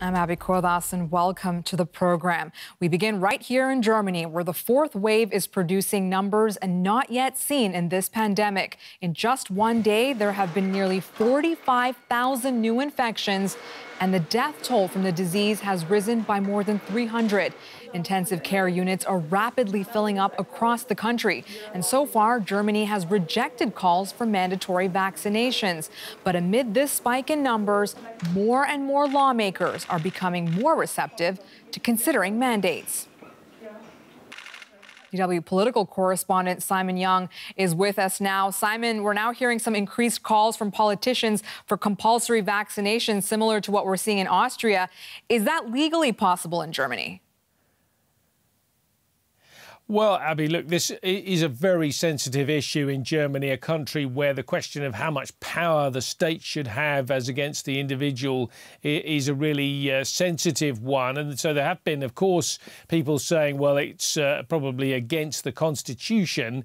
I'm Abby Cordas, and welcome to the program. We begin right here in Germany, where the fourth wave is producing numbers not yet seen in this pandemic. In just one day, there have been nearly 45,000 new infections, and the death toll from the disease has risen by more than 300. Intensive care units are rapidly filling up across the country. And so far, Germany has rejected calls for mandatory vaccinations. But amid this spike in numbers, more and more lawmakers are becoming more receptive to considering mandates. DW political correspondent Simon Young is with us now. Simon, we're now hearing some increased calls from politicians for compulsory vaccination, similar to what we're seeing in Austria. Is that legally possible in Germany? Well, Abby, look, this is a very sensitive issue in Germany, a country where the question of how much power the state should have as against the individual is a really sensitive one. And so there have been, of course, people saying, well, it's probably against the Constitution.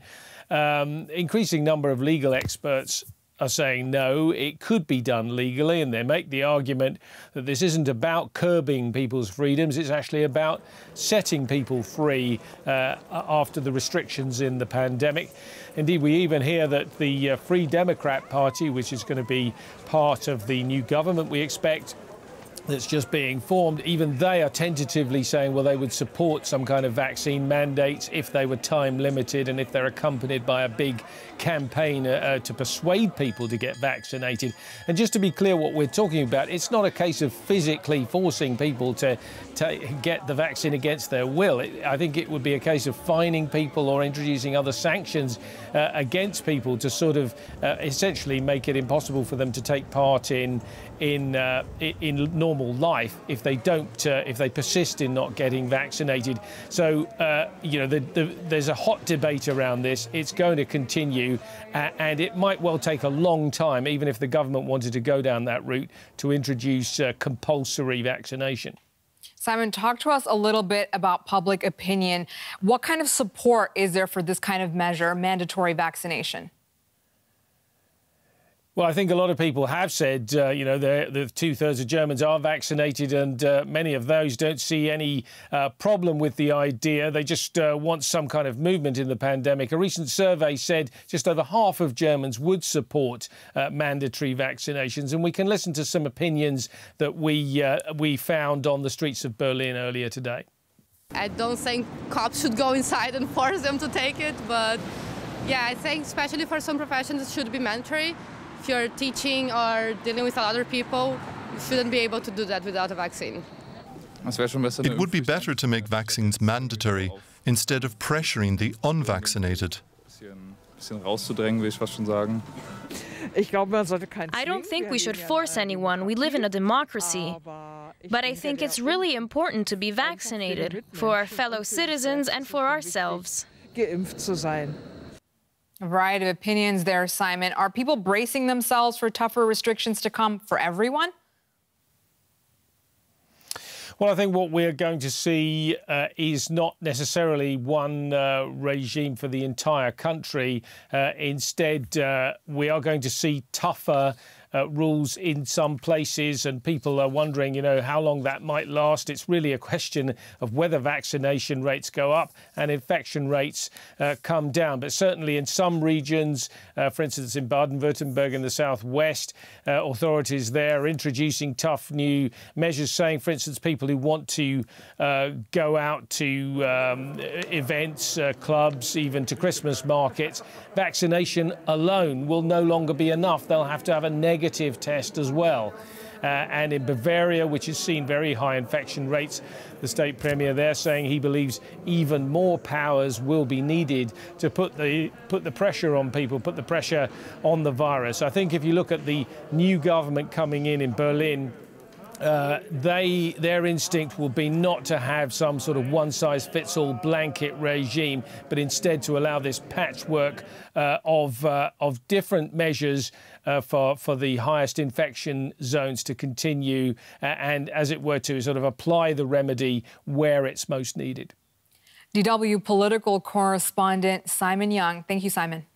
Increasing number of legal experts are saying no, it could be done legally, and they make the argument that this isn't about curbing people's freedoms, it's actually about setting people free after the restrictions in the pandemic. Indeed, we even hear that the Free Democrat Party, which is going to be part of the new government we expect, that's just being formed, even they are tentatively saying, well, they would support some kind of vaccine mandates if they were time limited and if they're accompanied by a big campaign to persuade people to get vaccinated. And just to be clear what we're talking about, it's not a case of physically forcing people to get the vaccine against their will. I think it would be a case of fining people or introducing other sanctions against people to sort of essentially make it impossible for them to take part in normal life if they don't, if they persist in not getting vaccinated. So, you know, there's a hot debate around this. It's going to continue, and it might well take a long time, even if the government wanted to go down that route, to introduce compulsory vaccination. Simon, talk to us a little bit about public opinion. What kind of support is there for this kind of measure, mandatory vaccination? Well, I think a lot of people have said, you know, the two-thirds of Germans are vaccinated, and many of those don't see any problem with the idea. They just want some kind of movement in the pandemic. A recent survey said just over half of Germans would support mandatory vaccinations, and we can listen to some opinions that we found on the streets of Berlin earlier today. I don't think cops should go inside and force them to take it, but yeah, I think especially for some professions it should be mandatory. If you're teaching or dealing with other people, you shouldn't be able to do that without a vaccine. It would be better to make vaccines mandatory instead of pressuring the unvaccinated. I don't think we should force anyone. We live in a democracy. But I think it's really important to be vaccinated for our fellow citizens and for ourselves. A variety of opinions there, Simon. Are people bracing themselves for tougher restrictions to come for everyone? Well, I think what we're going to see is not necessarily one regime for the entire country. Instead, we are going to see tougher rules in some places, and people are wondering, you know, how long that might last. It's really a question of whether vaccination rates go up and infection rates come down. But certainly in some regions, for instance, in Baden-Württemberg in the southwest, authorities there are introducing tough new measures, saying, for instance, people who want to go out to events, clubs, even to Christmas markets, vaccination alone will no longer be enough. They'll have to have a negative test as well. And in Bavaria, which has seen very high infection rates, the state premier there saying he believes even more powers will be needed to put the pressure on people, put the pressure on the virus. I think if you look at the new government coming in Berlin, their instinct will be not to have some sort of one-size-fits-all blanket regime, but instead to allow this patchwork of different measures for the highest infection zones to continue and, as it were, to sort of apply the remedy where it's most needed. DW political correspondent Simon Young. Thank you, Simon.